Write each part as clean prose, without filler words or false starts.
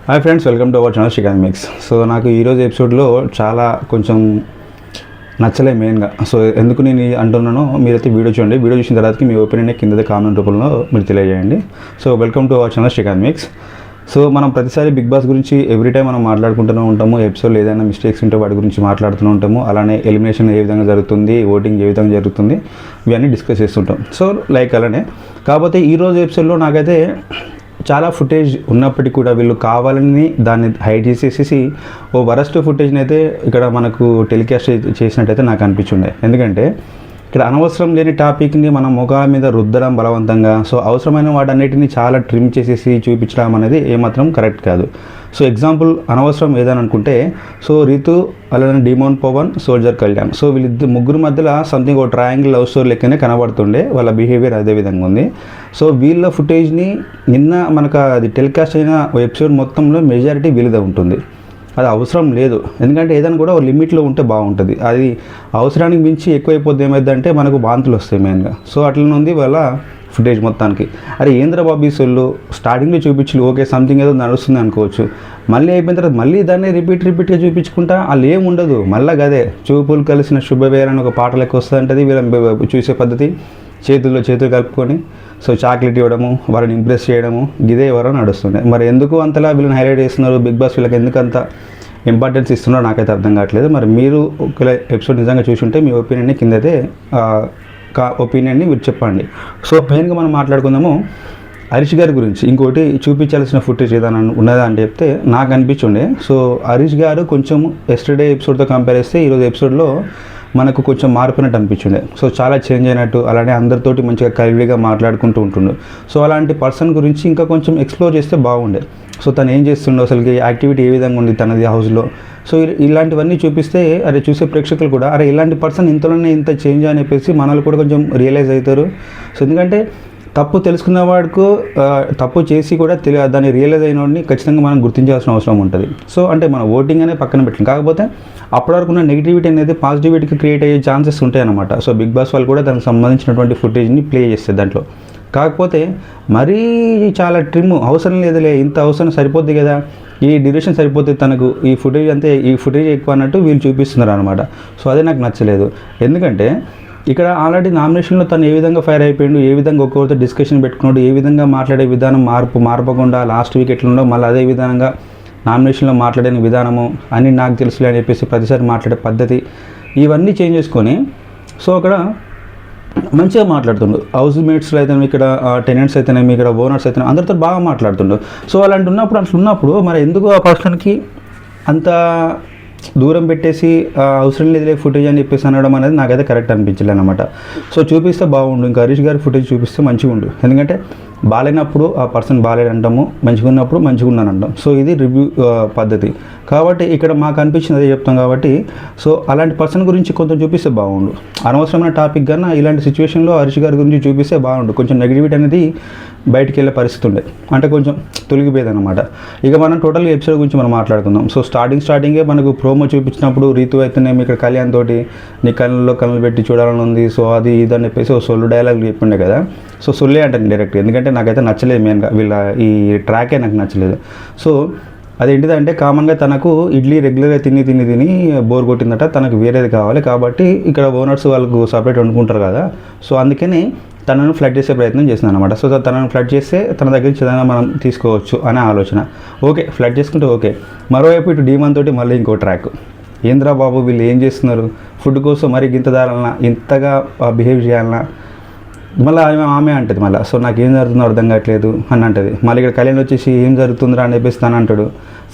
Hi friends, welcome to our channel Srikanth mix. So నాకు ఈరోజు ఎపిసోడ్లో చాలా కొంచెం నచ్చలే మెయిన్గా. సో ఎందుకు నేను అంటున్నానో మీరైతే వీడియో చూడండి. వీడియో చూసిన తర్వాతకి మీ ఒపీనియన్ కింద కామెంట్ రూపంలో మీరు తెలియజేయండి. So welcome to our channel Srikanth mix. So మనం ప్రతిసారి బిగ్ బాస్ గురించి ఎవ్రీ టైం మనం మాట్లాడుకుంటూనే ఉంటాము. ఎపిసోడ్లో ఏదైనా మిస్టేక్స్ ఉంటే వాటి గురించి మాట్లాడుతూనే ఉంటాము. అలానే ఎలిమినేషన్ ఏ విధంగా జరుగుతుంది, ఓటింగ్ ఏ విధంగా జరుగుతుంది, ఇవన్నీ డిస్కస్ చేస్తుంటాం. సో లైక్ అలానే కాకపోతే ఈరోజు ఎపిసోడ్లో నాకైతే చాలా ఫుటేజ్ ఉన్నప్పటికీ కూడా వీళ్ళు కావాలని దాన్ని హైడ్ చేసేసి ఓ వరస్ట్ ఫుటేజ్ని అయితే ఇక్కడ మనకు టెలికాస్ట్ చేసినట్టయితే నాకు అనిపించుండే. ఎందుకంటే ఇక్కడ అనవసరం లేని టాపిక్ని మన ముఖాల మీద రుద్దడం బలవంతంగా, సో అవసరమైన వాటన్నిటిని చాలా ట్రిమ్ చేసేసి చూపించడం అనేది ఏమాత్రం కరెక్ట్ కాదు. సో ఎగ్జాంపుల్ అనవసరం ఏదని అనుకుంటే, సో రీతు అలానే demon Pavan, soldier Kalyan, so వీళ్ళిద్దరు ముగ్గురు మధ్యలో సంథింగ్ ఒక ట్రయాంగిల్ లవ్ స్టోరీ లెక్కనే కనబడుతుండే. వాళ్ళ బిహేవియర్ అదే విధంగా ఉంది. సో వీళ్ళ ఫుటేజ్ని నిన్న మనకు అది టెలికాస్ట్ అయిన ఎపిసోడ్ మొత్తంలో మెజారిటీ వీళ్ళదే ఉంటుంది. అది అవసరం లేదు. ఎందుకంటే ఏదైనా కూడా ఒక లిమిట్లో ఉంటే బాగుంటుంది. అది అవసరానికి మించి ఎక్కువైపోద్ది ఏమైందంటే మనకు వాంతులు వస్తాయి మెయిన్గా. సో అట్లనే ఉంది వాళ్ళ ఫుటేజ్ మొత్తానికి. అరే ఏంద్రబాబు ఈ సొల్లు స్టార్టింగ్లో చూపించి ఓకే సంథింగ్ ఏదో నడుస్తుంది అనుకోవచ్చు, మళ్ళీ అయిపోయిన తర్వాత మళ్ళీ దాన్ని రిపీట్గా చూపించుకుంటా వాళ్ళు ఏం ఉండదు. మళ్ళీ అదే చూపులు కలిసిన శుభవేరని ఒక పాట లెక్క వస్తుంటుంది. వీళ్ళ చూసే పద్ధతి చేతులు కలుపుకొని సో చాక్లెట్ ఇవ్వడము, వారిని ఇంప్రెస్ చేయడము, ఇదే ఎవరో నడుస్తుండే. మరి ఎందుకు అంతలా వీళ్ళని హైలైట్ చేస్తున్నారు, బిగ్ బాస్ వీళ్ళకి ఎందుకు అంత ఇంపార్టెన్స్ ఇస్తున్నారో నాకైతే అర్థం కావట్లేదు. మరి మీరు ఒక ఎపిసోడ్ నిజంగా చూసుంటే మీ ఒపీనియన్ని కిందైతే ఒపీనియన్ని మీరు చెప్పండి. సో మెయిన్గా మనం మాట్లాడుకుందాము హరీష్ గారి గురించి. ఇంకోటి చూపించాల్సిన ఫుటేజ్ ఏదైనా ఉన్నదా అని చెప్తే నాకు అనిపించుండే. సో హరీష్ గారు కొంచెం ఎస్టర్డే ఎపిసోడ్తో కంపేర్ చేస్తే ఈరోజు ఎపిసోడ్లో మనకు కొంచెం మారిపోయినట్టు అనిపించిండే. సో చాలా చేంజ్ అయినట్టు, అలానే అందరితోటి మంచిగా కలివిడిగా మాట్లాడుకుంటూ ఉంటుండు. సో అలాంటి పర్సన్ గురించి ఇంకా కొంచెం ఎక్స్ప్లోర్ చేస్తే బాగుండే. సో తను ఏం చేస్తుండో, అసలుకి యాక్టివిటీ ఏ విధంగా ఉంది తనది హౌస్లో, సో ఇలాంటివన్నీ చూపిస్తే అరే చూసే ప్రేక్షకులు కూడా అరే ఇలాంటి పర్సన్ ఇంతలోనే ఇంత చేంజ్ అని చెప్పేసి మనల్ని కూడా కొంచెం రియలైజ్ అవుతారు. సో ఎందుకంటే తప్పు తెలుసుకున్న వాడికి తప్పు చేసి కూడా దాన్ని రియలైజ్ అయిన వాడిని ఖచ్చితంగా మనం గుర్తించాల్సిన అవసరం ఉంటుంది. సో అంటే మన ఓటింగ్ అనేది పక్కన పెట్టింది. కాకపోతే అప్పటి వరకు ఉన్న నెగిటివిటీ అనేది పాజిటివిటీకి క్రియేట్ అయ్యే ఛాన్సెస్ ఉంటాయి అన్నమాట. సో బిగ్ బాస్ వాళ్ళు కూడా దానికి సంబంధించినటువంటి ఫుటేజ్ని ప్లే చేస్తారు దాంట్లో. కాకపోతే మరీ చాలా ట్రిమ్ అవసరం లేదులే, ఇంత అవసరం సరిపోద్ది కదా, ఈ డ్యూరేషన్ సరిపోతుంది తనకు, ఈ ఫుటేజ్ ఎక్కువ అన్నట్టు వీళ్ళు చూపిస్తున్నారు అనమాట. సో అదే నాకు నచ్చలేదు. ఎందుకంటే ఇక్కడ ఆల్రెడీ నామినేషన్లో తను ఏ విధంగా ఫైర్ అయిపోయిండు, ఏ విధంగా ఒక్కొక్కరితో డిస్కషన్ పెట్టుకున్నాడు, ఏ విధంగా మాట్లాడే విధానం మారపకుండా లాస్ట్ వీక్ ఎట్లుండో మళ్ళీ అదే విధంగా నామినేషన్లో మాట్లాడిన విధానము అని నాకు తెలుసులే అని చెప్పేసి ప్రతిసారి మాట్లాడే పద్ధతి ఇవన్నీ చేంజ్ చేసుకొని సో అక్కడ మంచిగా మాట్లాడుతుండు. హౌస్ మేట్స్లో అయితేనే, ఇక్కడ టెనెంట్స్ అయితేనేమి, ఇక్కడ ఓనర్స్ అయితేనే అందరితో బాగా మాట్లాడుతుండు. సో అలాంటి ఉన్నప్పుడు మరి ఎందుకు ఆ పర్సన్కి అంత దూరం పెట్టేసి అవసరం లేదులే ఫుటేజ్ అని చెప్పేసి అనడం అనేది నాకైతే కరెక్ట్ అనిపించలేదు అనమాట. సో చూపిస్తే బాగుండు, ఇంకా హరీష్ గారి ఫుటేజ్ చూపిస్తే మంచిగా ఉండు. ఎందుకంటే బాగాలేనప్పుడు ఆ పర్సన్ బాగాలేడు అంటాము, మంచిగా ఉన్నప్పుడు మంచిగా ఉన్నాను అంటాం. సో ఇది రివ్యూ పద్ధతి. కాబట్టి ఇక్కడ మాకు అనిపించింది అదే చెప్తాం. కాబట్టి సో అలాంటి పర్సన్ గురించి కొంచెం చూపిస్తే బాగుండు. అనవసరమైన టాపిక్ కన్నా ఇలాంటి సిచ్యువేషన్లో హరీష్ గారి గురించి చూపిస్తే బాగుండు. కొంచెం నెగిటివిటీ అనేది బయటికి వెళ్ళే పరిస్థితి ఉండే, అంటే కొంచెం తొలగిపోయేది అనమాట. ఇక మనం టోటల్గా ఎపిసోడ్ గురించి మనం మాట్లాడుకుందాం. సో స్టార్టింగే మనకు ప్రోమో చూపించినప్పుడు రీతు అయితేనే ఇక్కడ కళ్యాణ్ తోటి నీ కళ్ళు పెట్టి చూడాలని ఉంది, సో అది ఇదని చెప్పేసి ఓ సొల్లు డైలాగ్ చెప్పిండే కదా. సో సొల్లే అంటాను డైరెక్ట్, ఎందుకంటే నాకైతే నచ్చలేదు మెయిన్గా వీళ్ళ ఈ ట్రాకే నాకు నచ్చలేదు. సో అదేంటిదంటే కామన్గా తనకు ఇడ్లీ రెగ్యులర్గా తిని బోర్ కొట్టిందట, తనకు వేరేది కావాలి. కాబట్టి ఇక్కడ ఓనర్స్ వాళ్ళకు సపరేట్ వండుకుంటారు కదా, సో అందుకని తనను ఫ్లడ్ చేసే ప్రయత్నం చేస్తున్నాను అనమాట. సో తనను ఫ్లడ్ చేస్తే తన దగ్గర నుంచి ఏదైనా మనం తీసుకోవచ్చు అనే ఆలోచన. ఓకే ఫ్లడ్ చేసుకుంటే ఓకే. మరోవైపు ఇటు డీమన్ తోటి మళ్ళీ ఇంకో ట్రాక్. ఏంద్రా బాబు వీళ్ళు ఏం చేస్తున్నారు, ఫుడ్ కోసం మరి ఇంత దారాలన్నా, ఇంతగా బిహేవ్ చేయాలన్నా, మళ్ళీ ఆమె అంటది మళ్ళీ. సో నాకు ఏం జరుగుతుందో అర్థం కావట్లేదు అని అంటది. మళ్ళీ ఇక్కడ కళ్యాణ్ వచ్చేసి ఏం జరుగుతుందిరా అని చెప్పేసి తను అంటాడు.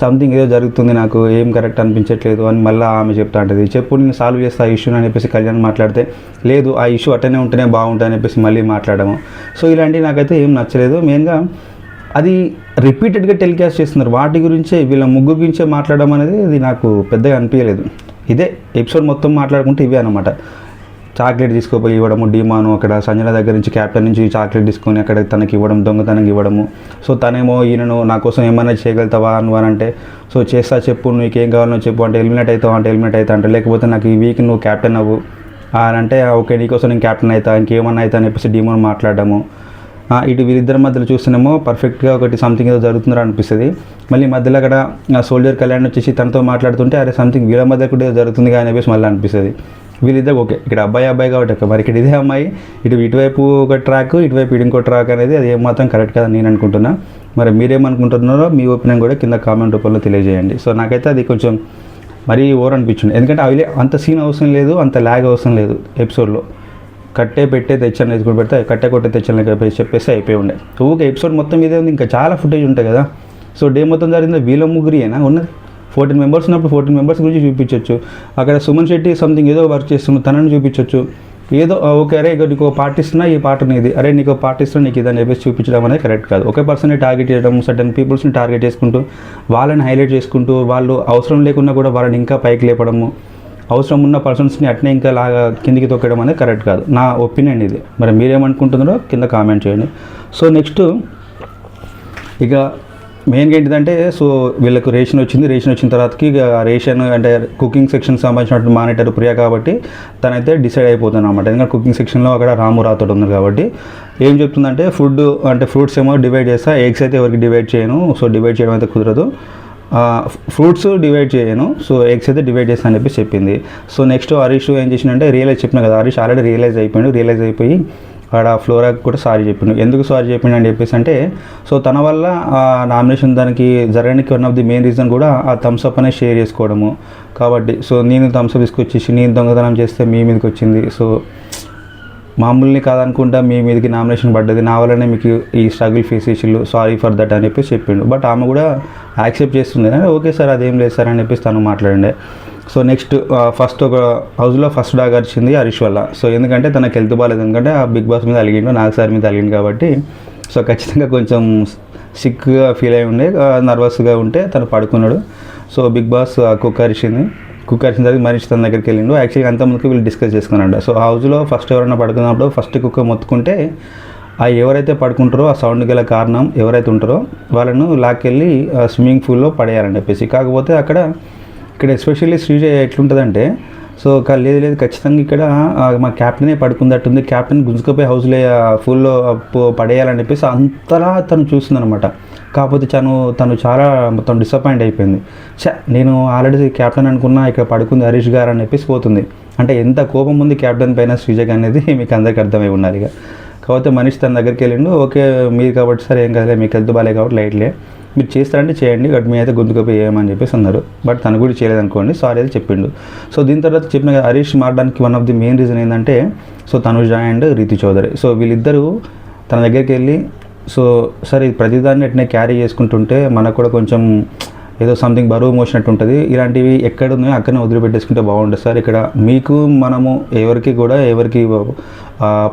సంథింగ్ ఏదో జరుగుతుంది, నాకు ఏం కరెక్ట్ అనిపించట్లేదు అని మళ్ళీ ఆమె చెప్తా ఉంటుంది. చెప్పు నేను సాల్వ్ చేస్తా ఆ ఇష్యూని అని చెప్పేసి కళ్యాణ్ మాట్లాడితే, లేదు ఆ ఇష్యూ అట్టనే ఉంటేనే బాగుంటుంది అని చెప్పేసి మళ్ళీ మాట్లాడము. సో ఇలాంటివి నాకైతే ఏం నచ్చలేదు. మెయిన్గా అది రిపీటెడ్గా టెలికాస్ట్ చేస్తున్నారు, వాటి గురించే వీళ్ళ ముగ్గురు గురించే మాట్లాడడం అనేది ఇది నాకు పెద్దగా అనిపించలేదు. ఇదే ఎపిసోడ్ మొత్తం మాట్లాడుకుంటే ఇవే అనమాట. చాక్లెట్ తీసుకుపోయి ఇవ్వడము, డీమాను అక్కడ సంజన దగ్గర నుంచి క్యాప్టెన్ నుంచి చాక్లెట్ తీసుకొని అక్కడ తనకి ఇవ్వడం, దొంగతనంగా ఇవ్వడము. సో తనేమో ఈయనను నా కోసం ఏమైనా చేయగలుగుతావా అని అంటే, సో చేస్తా చెప్పు, నీకేం కావాలో చెప్పు అంటే, ఎలిమినేట్ అవుతావు అంటే ఎలిమినేట్ అవుతా అంటే, లేకపోతే నాకు ఈ వీక్ నువ్వు క్యాప్టెన్ అవ్వు అని అంటే ఓకే నీకోసం నేను క్యాప్టెన్ అవుతా, ఇంకేమన్నా అవుతా అని చెప్పేసి డీమాన్ మాట్లాడము. ఇటు వీళ్ళిద్దరి మధ్యలో చూస్తేనేమో పర్ఫెక్ట్గా ఒకటి సంథింగ్ ఏదో జరుగుతుందో అనిపిస్తుంది. మళ్ళీ మధ్యలో అక్కడ సోల్జర్ కళ్యాణ్ వచ్చేసి తనతో మాట్లాడుతుంటే అరే సంథింగ్ వీళ్ళ మధ్య కూడా జరుగుతుంది కానీ చెప్పేసి మళ్ళీ అనిపిస్తుంది. వీళ్ళిద్దరు ఓకే ఇక్కడ అబ్బాయి కాబట్టి ఓకే, మరి ఇక్కడ ఇదే అమ్మాయి ఇటువైపు ఒక ట్రాక్ ఇటువైపు ఇంకో ట్రాక్ అనేది అది ఏమాత్రం కరెక్ట్ కదా నేను అనుకుంటున్నా. మరి మీరేమనుకుంటున్నారో మీ ఒపీనియన్ కూడా కింద కామెంట్ రూపంలో తెలియజేయండి. సో నాకైతే అది కొంచెం మరీ ఓవర్ అనిపించింది. ఎందుకంటే అవి అంత సీన్ అవసరం లేదు, అంత ల్యాగ్ అవసరం లేదు. ఎపిసోడ్లో కట్టే పెట్టే తెచ్చాను ఎదుగుడు పెడితే కట్టే కొట్టే తెచ్చాను చెప్పేసి అయిపోయి ఉండే. ఊకే ఎపిసోడ్ మొత్తం ఇదే ఉంది, ఇంకా చాలా ఫుటేజ్ ఉంటాయి కదా. సో డే మొత్తం జరిగింది వీళ్ళ ముగ్గురేనా ఉన్నది. 14 మెంబర్స్ ఉన్నప్పుడు 14 మెంబర్స్ గురించి చూపించవచ్చు. అక్కడ సుమన్ శెట్టి సంథింగ్ ఏదో వర్క్ చేస్తున్న తనని చూపించవచ్చు. ఏదో ఓకే అరే నీకు పార్ట్ ఇస్తున్నా ఈ పార్ట్ నీది, అరే నీకు పార్ట్ ఇస్తున్నా నీకు ఇదని చెప్పేసి చూపించడం అనేది కరెక్ట్ కాదు. ఒకే పర్సన్ని టార్గెట్ చేయడం, సర్టన్ పీపుల్స్ని టార్గెట్ చేసుకుంటూ వాళ్ళని హైలైట్ చేసుకుంటూ వాళ్ళు అవసరం లేకున్నా కూడా వాళ్ళని ఇంకా పైకి లేపడము, అవసరం ఉన్న పర్సన్స్ని అట్నే ఇంకా లాగా కిందికి తొక్కడం అనేది కరెక్ట్ కాదు. నా ఒపీనియన్ ఇది. మరి మీరేమనుకుంటున్నారో కింద కామెంట్ చేయండి. సో నెక్స్ట్ ఇక మెయిన్గా ఏంటిదంటే సో వీళ్ళకు రేషన్ వచ్చిన తర్వాతకి ఇక రేషన్ అంటే కుకింగ్ సెక్షన్ సంబంధించినటువంటి మానిటర్ ప్రియా కాబట్టి తనైతే డిసైడ్ అయిపోతుంది అనమాట. ఎందుకంటే కుకింగ్ సెక్షన్లో అక్కడ రాము రాతోడు ఉంది కాబట్టి ఏం చెప్తుందంటే ఫుడ్ అంటే ఫ్రూట్స్ ఏమో డివైడ్ చేస్తా, ఎగ్స్ అయితే ఎవరికి డివైడ్ చేయను, సో డివైడ్ చేయడం అయితే కుదరదు, ఫ్రూట్స్ డివైడ్ చేయను, సో ఎగ్స్ అయితే డివైడ్ చేస్తా అని చెప్పి చెప్పింది. సో నెక్స్ట్ హరీష్ ఏం చేసిందంటే రియలైజ్ చెప్పిన కదా, హరీష్ ఆల్రెడీ రియలైజ్ అయిపోయి ఆడ ఫ్లోరాకి కూడా సారీ చెప్పిండు. ఎందుకు సారీ చెప్పిండు అని చెప్పేసి అంటే సో తన వల్ల ఆ నామినేషన్ దానికి జరగడానికి one of the main reason కూడా ఆ థమ్స్అప్ అనేది షేర్ చేసుకోవడము కాబట్టి. సో నేను థమ్స్అప్ తీసుకొచ్చేసి నేను దొంగతనం చేస్తే మీ మీదకి వచ్చింది, సో మామూలుని కాదనుకుంటా మీ మీదకి నామినేషన్ పడ్డది, నా వల్లనే మీకు ఈ స్ట్రగుల్ ఫేస్ చేసిళ్ళు, సారీ ఫర్ దట్ అని చెప్పేసి చెప్పిండు. బట్ ఆమె కూడా యాక్సెప్ట్ చేస్తుంది, ఓకే సార్ అదేం లేదు సార్ అని చెప్పేసి తను మాట్లాడిండే. సో నెక్స్ట్ ఫస్ట్ ఒక హౌస్లో ఫస్ట్ డాగ్ వచ్చింది హరీష్ వల్ల. సో ఎందుకంటే తనకు హెల్త్ బాగాలేదు, ఎందుకంటే ఆ బిగ్ బాస్ మీద అలిగిండు, నాగ్ సార్ మీద అలిగిండు కాబట్టి సో ఖచ్చితంగా కొంచెం సిక్గా ఫీల్ అయి ఉండే, నర్వస్గా ఉంటే తను పడుకున్నాడు. సో బిగ్ బాస్ కుక్క అరిచిన తర్వాత మనిషి తన దగ్గరికి వెళ్ళిండు. యాక్చువల్గా అంతమందికి వీళ్ళు డిస్కస్ చేసుకున్నాడు. సో హౌస్లో ఫస్ట్ ఎవరైనా పడుకున్నప్పుడు ఫస్ట్ కుక్క మొత్తుకుంటే ఆ ఎవరైతే పడుకుంటారో ఆ సౌండ్ గల కారణం ఎవరైతే ఉంటారో వాళ్ళను లాక్కెళ్ళి స్విమ్మింగ్ పూల్లో పడేయాలని చెప్పేసి. కాకపోతే ఇక్కడ ఎస్పెషల్లీ శ్రీజ ఎట్లుంటుందంటే సో లేదు ఖచ్చితంగా ఇక్కడ మా క్యాప్టెనే పడుకుందట్టుంది, క్యాప్టెన్ గుంజుకపోయి హౌస్లో ఫుల్లో పడేయాలని చెప్పేసి అంతలా తను చూస్తుందనమాట. కాకపోతే తను చాలా మొత్తం డిసప్పాయింట్ అయిపోయింది. నేను ఆల్రెడీ క్యాప్టెన్ అనుకున్నా, ఇక్కడ పడుకుంది హరీష్ గారు అని చెప్పేసి పోతుంది. అంటే ఎంత కోపం ఉంది క్యాప్టెన్ పైన శ్రీజకి అనేది మీకు అందరికీ అర్థమై ఉండాలి. ఇక కాకపోతే మనిషి తన దగ్గరికి వెళ్ళిండు, ఓకే మీరు కాబట్టి సరే ఏం కదలే, మీకు హెల్త్ బాగాలే కాబట్టి లైట్లే, మీరు చేస్తారంటే చేయండి, బట్ మీ అయితే గొంతుకపోయి ఏమని చెప్పేసి అన్నారు. బట్ తను కూడా చేయలేదనుకోండి, సారీ అయితే చెప్పిండు. సో దీని తర్వాత చెప్పిన హరీష్ మారడానికి one of the main reason ఏంటంటే సో తనుజ అండ్ రీతి చౌదరి. సో వీళ్ళిద్దరూ తన దగ్గరికి వెళ్ళి సో సరే ప్రతిదాన్ని అట్నే క్యారీ చేసుకుంటుంటే మనకు కూడా కొంచెం ఏదో సంథింగ్ బరువు మోసినట్టు ఉంటుంది, ఇలాంటివి ఎక్కడ ఉన్నాయో అక్కడనే వదిలిపెట్టేసుకుంటే బాగుంటుంది సార్. ఇక్కడ మీకు మనము ఎవరికి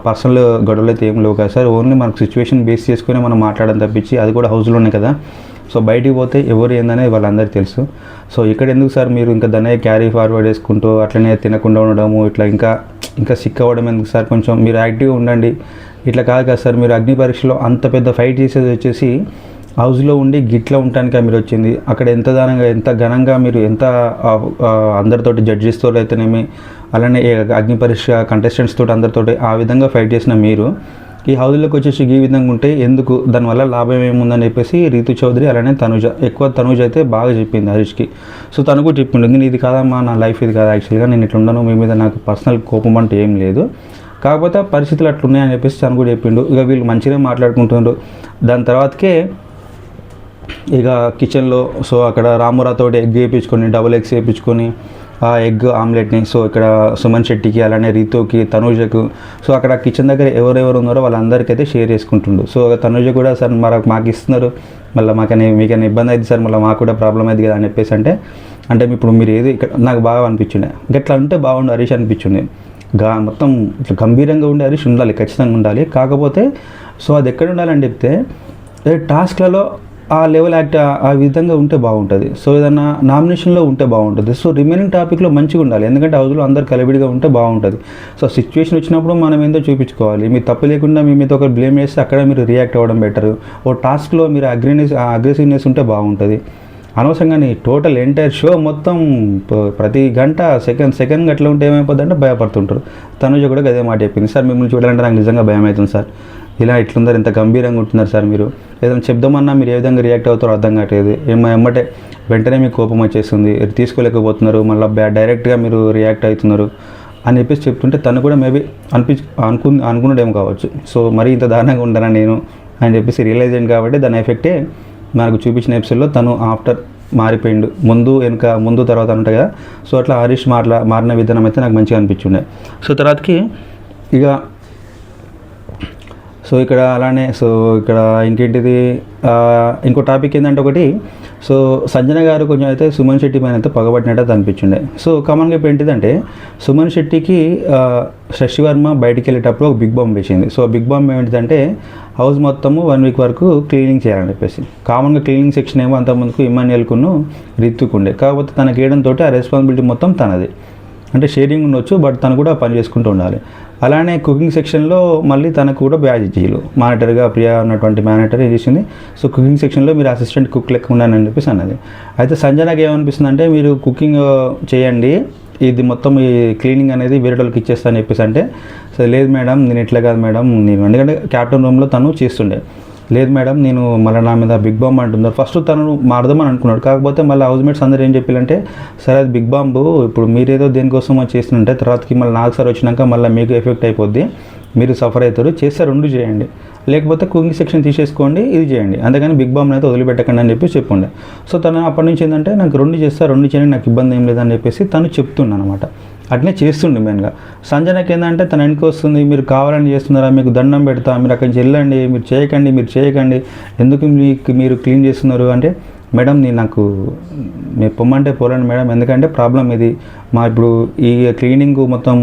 పర్సనల్ గొడవలు అయితే ఏం లేవు కదా సార్, ఓన్లీ మనకు సిచ్యువేషన్ బేస్ చేసుకుని మనం మాట్లాడడం తప్పించి, అది కూడా హౌస్లోనే కదా. సో బయటికి పోతే ఎవరు ఏందనే వాళ్ళందరికీ తెలుసు. సో ఇక్కడ ఎందుకు సార్ మీరు ఇంకా దాన్ని క్యారీ ఫార్వర్డ్ చేసుకుంటూ అట్లనే తినకుండా ఉండడము, ఇట్లా ఇంకా సిక్ అవ్వడం ఎందుకు సార్, కొంచెం మీరు యాక్టివ్గా ఉండండి. ఇట్లా కాదు కదా సార్, మీరు అగ్ని పరీక్షలో అంత పెద్ద ఫైట్ చేసేది వచ్చేసి హౌస్లో ఉండి గిట్లా ఉండటానికి మీరు వచ్చింది. అక్కడ ఎంత ఘనంగా మీరు ఎంత అందరితోటి జడ్జెస్తో అయితేనేమి అలానే అగ్ని పరీక్ష కంటెస్టెంట్స్ తోటి అందరితోటి ఆ విధంగా ఫైట్ చేసిన మీరు ఈ హౌస్లోకి వచ్చేసి ఈ విధంగా ఉంటే ఎందుకు, దానివల్ల లాభం ఏముందని చెప్పేసి రీతు చౌదరి అలానే తనుజ అయితే బాగా చెప్పింది హరీష్కి. సో తను కూడా చెప్పిండు, నేను ఇది కాదమ్మా నా లైఫ్ ఇది కాదు, యాక్చువల్గా నేను ఇట్లా ఉండను, మీ మీద నాకు పర్సనల్ కోపం అంటే ఏం లేదు, కాకపోతే పరిస్థితులు అట్లున్నాయని చెప్పేసి తను కూడా చెప్పిండు. ఇక వీళ్ళు మంచిగా మాట్లాడుకుంటున్నారు. దాని తర్వాతకే ఇక కిచెన్లో సో అక్కడ రామురాతోటి ఎగ్ వేయించుకొని డబుల్ ఎగ్స్ వేయించుకొని ఆ ఎగ్ ఆమ్లెట్ని సో ఇక్కడ సుమన్ శెట్టికి అలానే రీతుకి తనూజకు సో అక్కడ కిచెన్ దగ్గర ఎవరెవరు ఉన్నారో వాళ్ళందరికైతే షేర్ చేసుకుంటుండు. సో తనూజ కూడా సార్ మాకు ఇస్తున్నారు, మళ్ళీ మీకైనా ఇబ్బంది అవుతుంది సార్, మళ్ళీ మాకు కూడా ప్రాబ్లం అయింది కదా అని చెప్పేసి అంటే ఇప్పుడు మీరు ఏది ఇక్కడ నాకు బాగా అనిపించిండే, ఇట్లా ఉంటే బాగుండు హరీష్ అనిపించింది. మొత్తం ఇట్లా గంభీరంగా ఉండే హరీష్ ఉండాలి, ఖచ్చితంగా ఉండాలి. కాకపోతే సో అది ఎక్కడ ఉండాలని చెప్తే టాస్క్లలో ఆ లెవెల్ యాక్ట్ ఆ విధంగా ఉంటే బాగుంటుంది. సో ఏదన్నా నామినేషన్లో ఉంటే బాగుంటుంది. సో రిమైనింగ్ టాపిక్లో మంచిగా ఉండాలి, ఎందుకంటే హౌస్లో అందరు కలివిడిగా ఉంటే బాగుంటుంది. సో సిచ్యువేషన్ వచ్చినప్పుడు మనం ఏందో చూపించుకోవాలి. మీరు తప్పు లేకుండా మీ మీద ఒకరు బ్లేమ్ చేస్తే అక్కడ మీరు రియాక్ట్ అవ్వడం బెటర్. ఓ టాస్క్లో మీరు అగ్రెసివ్నెస్ ఉంటే బాగుంటుంది. అనవసరంగా టోటల్ ఎంటైర్ షో మొత్తం ప్రతి గంట సెకండ్ అట్లా ఉంటే ఏమైపోతుందంటే భయపడుతుంటారు. తనుజ కూడా అదే మాట చెప్పింది, సార్ మిమ్మల్ని చూడాలంటే నాకు నిజంగా భయం అవుతుంది సార్, ఇలా ఇట్లుందరు ఎంత గంభీరంగా ఉంటున్నారు సార్ మీరు, ఏదైనా చెప్దామన్నా మీరు ఏ విధంగా రియాక్ట్ అవుతారో అర్థం కావట్లేదు, ఎమ్మటే వెంటనే మీకు కోపం వచ్చేస్తుంది, తీసుకోలేకపోతున్నారు, మళ్ళీ డైరెక్ట్గా మీరు రియాక్ట్ అవుతున్నారు అని చెప్పేసి చెప్తుంటే తను కూడా మేబీ అనుకున్నాడేమో కావచ్చు. సో మరీ ఇంత దారుణంగా ఉండనా నేను అని చెప్పేసి రియలైజ్ అయింది కాబట్టి దాని ఎఫెక్టే మనకు చూపించిన ఎపిసోడ్లో తను ఆఫ్టర్ మారిపోయిండు, ముందు తర్వాత ఉంటాయి కదా. సో అట్లా హరీష్ మారిన విధానం అయితే నాకు మంచిగా అనిపించుండే. సో తర్వాతకి ఇక సో ఇక్కడ అలానే సో ఇక్కడ ఇంకేంటిది ఇంకో టాపిక్ ఏంటంటే ఒకటి, సో సంజన గారు కొంచెం అయితే సుమన్ శెట్టి పైన అయితే పగబట్టినట్టు అనిపించిండే. సో కామన్గా ఇప్పుడు ఏంటిదంటే సుమన్ శెట్టికి శశి వర్మ బయటికి వెళ్ళేటప్పుడు ఒక బిగ్ బాంబ్ వేసింది. సో బిగ్ బాంబ్ ఏంటిదంటే హౌస్ మొత్తము 1 వీక్ వరకు క్లీనింగ్ చేయాలని చెప్పేసి. కామన్గా క్లీనింగ్ సెక్షన్ ఏమో అంతకుముందుకు ఇమాన్యుయల్కును రిత్తుకుండే, కాకపోతే తనకి వేయడంతో ఆ రెస్పాన్సిబిలిటీ మొత్తం తనది, అంటే షేరింగ్ ఉండొచ్చు బట్ తను కూడా పని చేసుకుంటూ ఉండాలి. అలానే కుకింగ్ సెక్షన్లో మళ్ళీ తనకు కూడా బ్యాచ్ ఇచ్చేయాలి, మానిటర్గా ప్రియా అన్నటువంటి మానిటర్ చేసింది. సో కుకింగ్ సెక్షన్లో మీరు అసిస్టెంట్ కుక్ లెక్క ఉండాలని చెప్పేసి అన్నది. అయితే సంజనకి ఏమనిపిస్తుంది అంటే మీరు కుకింగ్ చేయండి, ఇది మొత్తం ఈ క్లీనింగ్ అనేది వేరే వాళ్ళకి ఇచ్చేస్తాను చెప్పేసి అంటే, సో లేదు మేడం నేను ఇట్లా కాదు మేడం, నేను ఎందుకంటే క్యాప్టెన్ రూమ్లో తను చేస్తుండే, లేదు మేడం నేను మళ్ళీ నా మీద బిగ్ బాంబ్ అంటున్నారు. ఫస్ట్ తను మారదామని అనుకున్నాడు, కాకపోతే మళ్ళీ హౌస్మేట్స్ అందరూ ఏం చెప్పారంటే సరే అది బిగ్ బాంబు, ఇప్పుడు మీరేదో దేనికోసం చేస్తుంటే తర్వాతకి మళ్ళీ నాకు సార్ వచ్చినాక మళ్ళీ మీకు ఎఫెక్ట్ అయిపోద్ది, మీరు సఫర్ అవుతారు, చేస్తే 2 చేయండి, లేకపోతే కుకింగ్ సెక్షన్ తీసేసుకోండి, ఇది చేయండి, అంతేగాని బిగ్ బాంబ్ అయితే వదిలిపెట్టకండి అని చెప్పి చెప్పుండే. సో తను అప్పటి నుంచి ఏంటంటే నాకు 2 చేయండి, నాకు ఇబ్బంది ఏం లేదని చెప్పేసి తను చెప్తుండే అనమాట. అట్నే చేస్తుండే మెయిన్గా. సంజనకి ఏంటంటే తన వెనక్కి వస్తుంది, మీరు కావాలని చేస్తున్నారా, మీకు దండం పెడతా, మీరు అక్కడి నుంచి వెళ్ళండి, మీరు చేయకండి, ఎందుకు మీరు క్లీన్ చేస్తున్నారు అంటే, మేడం నాకు మీరు పొమ్మంటే పోరండి మేడం, ఎందుకంటే ప్రాబ్లం ఇది, ఇప్పుడు ఈ క్లీనింగ్ మొత్తం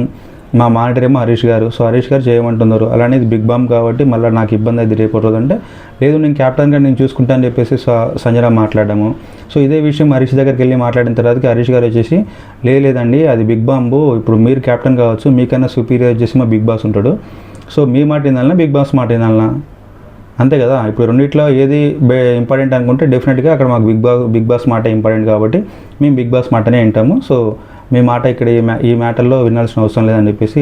మా మానిటర్ ఏమో హరీష్ గారు, సో హరీష్ గారు చేయమంటున్నారు, అలానే ఇది బిగ్ బాంబ్ కాబట్టి మళ్ళీ నాకు ఇబ్బంది అయితే రేపు రోజు అంటే, లేదు నేను క్యాప్టెన్గా నేను చూసుకుంటా అని చెప్పేసి సంజన మాట్లాడము. సో ఇదే విషయం హరీష్ దగ్గరికి వెళ్ళి మాట్లాడిన తర్వాతకి హరీష్ గారు వచ్చేసి లేదండి అది బిగ్ బాంబు, ఇప్పుడు మీరు క్యాప్టెన్ కావచ్చు, మీకన్నా సుపీరియర్ వచ్చేసి మా బిగ్ బాస్ ఉంటాడు, సో మీ మాట వినాలన్నా బిగ్ బాస్ మాట వినాలన్నా, అంతే కదా. ఇప్పుడు రెండిట్లో ఏది ఇంపార్టెంట్ అనుకుంటే డెఫినెట్గా అక్కడ మాకు బిగ్ బాస్ మాట ఇంపార్టెంట్ కాబట్టి మేము బిగ్ బాస్ మాటనే వింటాము, సో మీ మాట ఇక్కడ ఈ మ్యాటర్లో వినాల్సిన అవసరం లేదని చెప్పేసి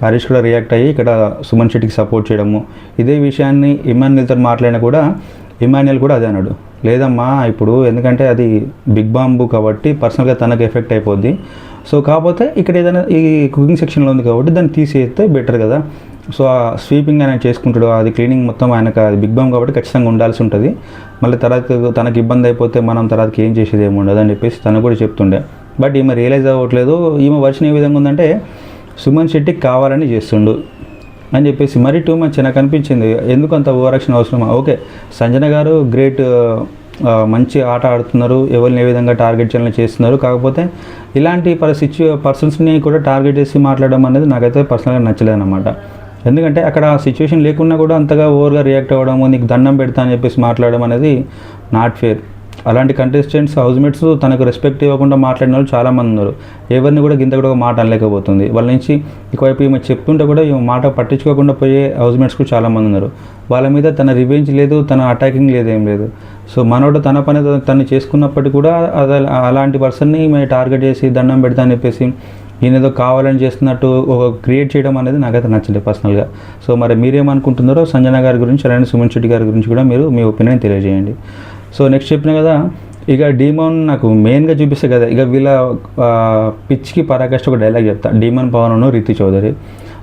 హరీష్ కూడా రియాక్ట్ అయ్యి ఇక్కడ సుమన్ శెట్టికి సపోర్ట్ చేయడము. ఇదే విషయాన్ని ఇమాన్యుయల్తో మాట్లాడినా కూడా ఇమాన్యుయల్ కూడా అదే అన్నాడు, లేదమ్మా ఇప్పుడు ఎందుకంటే అది బిగ్ బాంబు కాబట్టి పర్సనల్గా తనకు ఎఫెక్ట్ అయిపోద్ది, సో కాకపోతే ఇక్కడ ఏదైనా ఈ కుకింగ్ సెక్షన్లో ఉంది కాబట్టి దాన్ని తీసేస్తే బెటర్ కదా, సో ఆ స్వీపింగ్ ఆయన చేసుకుంటాడు, అది క్లీనింగ్ మొత్తం ఆయనకు అది బిగ్ బాంబ్ కాబట్టి ఖచ్చితంగా ఉండాల్సి ఉంటుంది, మళ్ళీ తర్వాత తనకు ఇబ్బంది అయిపోతే మనం తర్వాతకి ఏం చేసేది ఏమి ఉండదు అని చెప్పేసి తను కూడా చెప్తుండే. బట్ ఈమె రియలైజ్ అవ్వట్లేదు, ఈమె వర్షన్ ఏ విధంగా ఉందంటే సుమన్ శెట్టికి కావాలని చేస్తుండు అని చెప్పేసి మరీ టూ మచ్ నాకు అనిపించింది. ఎందుకు అంత ఓవర్ యాక్షన్ అవసరమా? ఓకే సంజన గారు గ్రేట్, మంచి ఆట ఆడుతున్నారు, ఎవరిని ఏ విధంగా టార్గెట్ చేయాలని చేస్తున్నారు, కాకపోతే ఇలాంటి పర్సన్స్ని కూడా టార్గెట్ చేసి మాట్లాడడం అనేది నాకైతే పర్సనల్గా నచ్చలేదు అనమాట. ఎందుకంటే అక్కడ సిచ్యువేషన్ లేకున్నా కూడా అంతగా ఓవర్గా రియాక్ట్ అవ్వడము, నీకు దండం పెడతా అని చెప్పేసి మాట్లాడడం అనేది నాట్ ఫేర్. అలాంటి కంటెస్టెంట్స్ హౌస్మేట్స్ తనకు రెస్పెక్ట్ ఇవ్వకుండా మాట్లాడిన వాళ్ళు చాలామంది ఉన్నారు, ఎవరిని కూడా గింత కూడా మాట అనలేకపోతుంది. వాళ్ళ నుంచి ఒకవైపు ఈమె చెప్తుంటే కూడా ఈమె మాట పట్టించుకోకుండా పోయే హౌస్మేట్స్ కూడా చాలామంది ఉన్నారు. వాళ్ళ మీద తన రివెంజ్ లేదు, తన అటాకింగ్ లేదు, ఏం లేదు. సో మనోడు తన పని తను చేసుకున్నప్పటికీ కూడా అలాంటి పర్సన్ని ఈమె టార్గెట్ చేసి దండం పెడతా అని చెప్పేసి ఈయన ఏదో కావాలని చేస్తున్నట్టు ఒక క్రియేట్ చేయడం అనేది నాకైతే నచ్చలేదు పర్సనల్గా. సో మరి మీరేమనుకుంటున్నారో సంజన గారి గురించి అలానే సుమన్ శెట్టి గారి గురించి కూడా మీరు మీ ఒపీనియన్ తెలియజేయండి. సో నెక్స్ట్ చెప్పిన కదా, ఇక డీమోన్ నాకు మెయిన్గా చూపిస్తే కదా, ఇక వీళ్ళ పిచ్చికి పరాకాష్ట ఒక డైలాగ్ చెప్తా, డీమోన్ పవన్ రీతి చౌదరి.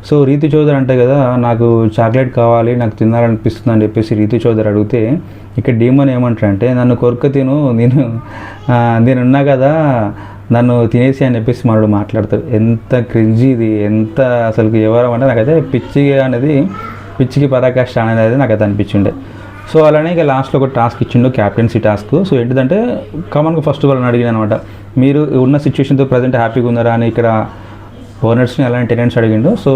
సో రీతి చౌదరి అంటే కదా నాకు చాక్లెట్ కావాలి, నాకు తినాలనిపిస్తుంది అని చెప్పేసి రీతి చౌదరి అడిగితే ఇక్కడ డీమోన్ ఏమంటారంటే నన్ను కొరక తిను, నేనున్నా కదా నన్ను తినేసి అని చెప్పేసి మనోడు మాట్లాడతాడు. ఎంత క్రింజీ ఇది, ఎంత అసలు ఎవరం అంటే నాకైతే పిచ్చికి పరాకాష్ట అనేది నాకైతే అనిపించిండే. సో అలానే ఇక లాస్ట్లో ఒక టాస్క్ ఇచ్చిండు, క్యాప్టెన్సీ టాస్క్. సో ఏంటిదంటే కామన్గా ఫస్ట్ వాళ్ళని అడిగిన అనమాట, మీరు ఉన్న సిచ్యువేషన్తో ప్రజెంట్ హ్యాపీగా ఉన్నారా అని ఇక్కడ ఓనర్స్ని అలానే టెనెంట్స్ అడిగిండు. సో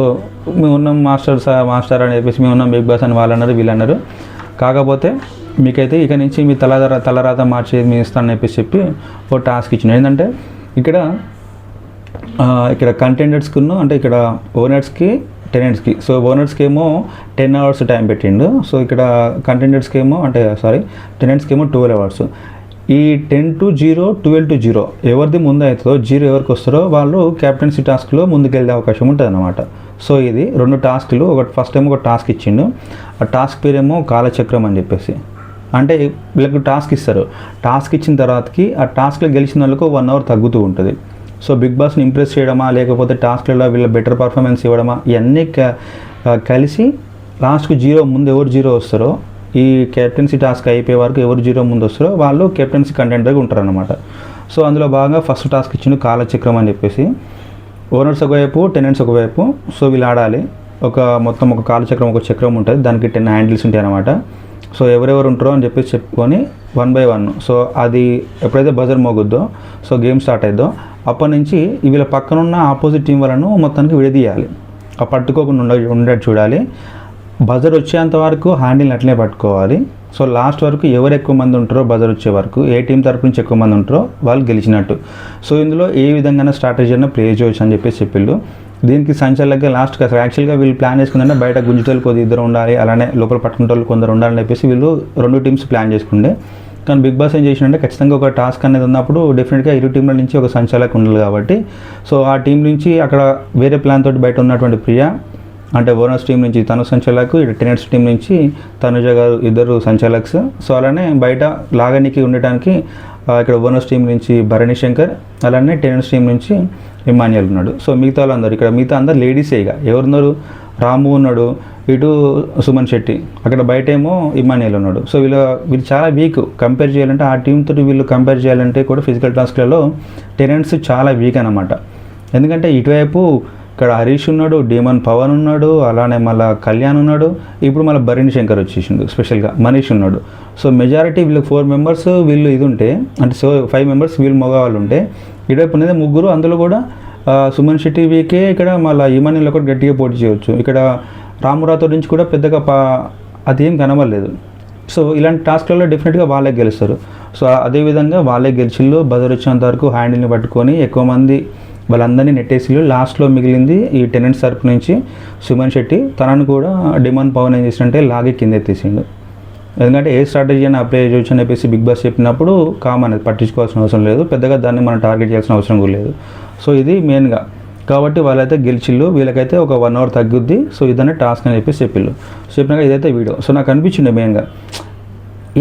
మేము ఉన్నాం మాస్టర్ అని చెప్పేసి మేము ఉన్నాం బిగ్ బాస్ అని వాళ్ళు అన్నారు, వీళ్ళు అన్నారు. కాకపోతే మీకైతే ఇక నుంచి మీ తలరాత మార్చేది మీ ఇస్తానని చెప్పి ఒక టాస్క్ ఇచ్చిండు. ఏంటంటే ఇక్కడ కంటెండర్స్కును అంటే ఇక్కడ ఓనర్స్కి టెనెంట్స్కి. సో ఓనర్స్కి ఏమో 10 hours టైం పెట్టిండు. సో ఇక్కడ కంటెండర్స్కి ఏమో టెనెంట్స్కి ఏమో 12 hours. ఈ 10-0 12-0 ఎవరిది ముందు అవుతుందో 0 ఎవరికి వస్తారో వాళ్ళు క్యాప్టెన్సీ టాస్క్లో ముందుకెళ్ళే అవకాశం ఉంటుంది అన్నమాట. సో ఇది 2 టాస్క్లు. ఫస్ట్ టైం ఒక టాస్క్ ఇచ్చిండు. ఆ టాస్క్ పేరేమో కాలచక్రం అని చెప్పేసి. అంటే వీళ్ళకి టాస్క్ ఇస్తారు. టాస్క్ ఇచ్చిన తర్వాతకి ఆ టాస్క్లో గెలిచిన వాళ్ళకు 1 అవర్ తగ్గుతూ ఉంటుంది. సో బిగ్ బాస్ని ఇంప్రెస్ చేయడమా లేకపోతే టాస్క్లలో వీళ్ళ బెటర్ పర్ఫార్మెన్స్ ఇవ్వడమా ఇవన్నీ కలిసి లాస్ట్కు 0 ముందు ఎవరు 0 వస్తారో ఈ కెప్టెన్సీ టాస్క్ అయిపోయే వరకు ఎవరు 0 ముందు వస్తారో వాళ్ళు కెప్టెన్సీ కంటెండర్గా ఉంటారనమాట. సో అందులో భాగంగా ఫస్ట్ టాస్క్ ఇచ్చిండు కాలచక్రం అని చెప్పేసి. ఓనర్స్ ఒకవైపు, టెనెంట్స్ ఒకవైపు. సో వీళ్ళు ఆడాలి. మొత్తం ఒక కాలచక్రం, ఒక చక్రం ఉంటుంది, దానికి 10 హ్యాండిల్స్ ఉంటాయి అనమాట. సో ఎవరెవరు ఉంటారో అని చెప్పేసి చెప్పుకొని 1 by 1. సో అది ఎప్పుడైతే బజర్ మోగుద్దో సో గేమ్ స్టార్ట్ అయిద్దో అప్పటి నుంచి వీళ్ళ పక్కనున్న ఆపోజిట్ టీం వాళ్ళను మొత్తానికి విడదీయాలి. ఆ పట్టుకోకుండా ఉండేట్టు చూడాలి. బజర్ వచ్చేంత వరకు హ్యాండిల్ని అట్లనే పట్టుకోవాలి. సో లాస్ట్ వరకు ఎవరు ఎక్కువ మంది ఉంటారో బజర్ వచ్చే వరకు ఏ టీం తరపు నుంచి ఎక్కువ మంది ఉంటారో వాళ్ళు గెలిచినట్టు. సో ఇందులో ఏ విధంగా స్ట్రాటజీ అయినా ప్లే చేయవచ్చు అని చెప్పేసి చెప్పిళ్ళు. దీనికి సంచలనంగా లాస్ట్కి అసలు యాక్చువల్గా వీళ్ళు ప్లాన్ చేసుకుంటే బయట గుంజుటోళ్ళు కొద్దిగా ఇద్దరు ఉండాలి, అలానే లోపల పట్టుకుంటోళ్ళు కొందరు ఉండాలని చెప్పేసి వీళ్ళు 2 టీమ్స్ ప్లాన్ చేసుకుంటే. కానీ బిగ్ బాస్ ఏం చేసిందంటే ఖచ్చితంగా ఒక టాస్క్ అనేది ఉన్నప్పుడు డెఫినెట్గా 2 టీంల నుంచి ఒక సంచాలకు ఉండాలి కాబట్టి సో ఆ టీం నుంచి అక్కడ వేరే ప్లాన్ తోటి బయట ఉన్నటువంటి ప్రియా అంటే ఓనర్స్ టీం నుంచి తను సంచాలకు, ఇటు టెనెంట్స్ టీం నుంచి తనుజ గారు ఇద్దరు సంచాలక్స్. సో అలానే బయట లాగనికి ఉండటానికి ఇక్కడ ఓనర్స్ టీం నుంచి భరణి శంకర్, అలానే టెనెంట్స్ టీం నుంచి ఇమాన్యుయల్ ఉన్నాడు. సో మిగతా వాళ్ళందరూ ఇక్కడ మిగతా అందరు లేడీసే. ఇక ఎవరున్నారు, రాము ఉన్నాడు, ఇటు సుమన్ శెట్టి, అక్కడ బయట ఏమో ఇమాన్యుయల్ ఉన్నాడు. సో వీళ్ళు చాలా వీక్. కంపేర్ చేయాలంటే ఆ టీం తోటి వీళ్ళు కంపేర్ చేయాలంటే కూడా ఫిజికల్ టాస్క్లలో టెనెంట్స్ చాలా వీక్ అనమాట. ఎందుకంటే ఇటువైపు ఇక్కడ హరీష్ ఉన్నాడు, డీమన్ పవన్ ఉన్నాడు, అలానే మళ్ళీ కళ్యాణ్ ఉన్నాడు, ఇప్పుడు మళ్ళీ భరణి శంకర్ వచ్చేసిండు, స్పెషల్గా మనీష్ ఉన్నాడు. సో మెజారిటీ వీళ్ళకి 4 మెంబర్స్ వీళ్ళు ఇది ఉంటే అంటే 5 మెంబర్స్ వీళ్ళు మగవాళ్ళు ఉంటే ఇటువైపు ఉన్నది 3. అందులో కూడా సుమన్ శెట్టి వీకే. ఇక్కడ మళ్ళీ ఇమాన్యుయల్ కూడా గట్టిగా పోటీ చేయవచ్చు. ఇక్కడ రామురాతో నుంచి కూడా పెద్దగా అదేం కనబడలేదు. సో ఇలాంటి టాస్క్లలో డెఫినెట్గా వాళ్ళే గెలుస్తారు. సో అదేవిధంగా వాళ్ళే గెలిచిళ్ళు. బజర్ వచ్చేంత వరకు హ్యాండిల్ని పట్టుకొని ఎక్కువ మంది వాళ్ళందరినీ నెట్టేసిళ్ళు. లాస్ట్లో మిగిలింది ఈ టెనెంట్స్ తరపు నుంచి సుమన్ శెట్టి. తనను కూడా డిమాండ్ పవన్ ఏం చేసినంటే లాగే కింద ఎత్తేసిండు. ఎందుకంటే ఏ స్ట్రాటజీ అని అప్లై చేయొచ్చు అని చెప్పేసి బిగ్ బాస్ చెప్పినప్పుడు కామన్, అది పట్టించుకోవాల్సిన అవసరం లేదు, పెద్దగా దాన్ని మనం టార్గెట్ చేయాల్సిన అవసరం కూడా లేదు. సో ఇది మెయిన్గా కాబట్టి వాళ్ళైతే గెలిచిళ్ళు. వీళ్ళకైతే ఒక 1 అవర్ తగ్గుద్ది. సో ఇదనే టాస్క్ అని చెప్పేసి చెప్పినాక ఇదైతే వీడియో. సో నాకు అనిపించింది మెయిన్గా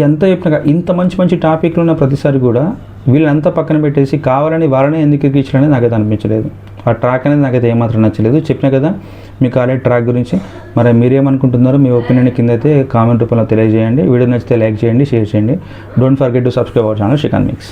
ఎంత చెప్పినాక ఇంత మంచి టాపిక్లు ఉన్న ప్రతిసారి కూడా వీళ్ళంతా పక్కన పెట్టేసి కావాలని వాళ్ళనే ఎందుకు ఇచ్చారనేది నాకైతే అనిపించలేదు. ఆ ట్రాక్ అనేది నాకైతే ఏమాత్రం నచ్చలేదు. చెప్పినా కదా మీకు ఆల్రెడీ ట్రాక్ గురించి. మరి మీరేమనుకుంటున్నారో మీ ఒపీనియన్ కింద అయితే కామెంట్ రూపంలో తెలియజేయండి. వీడియో నచ్చితే లైక్ చేయండి, షేర్ చేయండి. Don't forget to subscribe our channel Srikanth mix.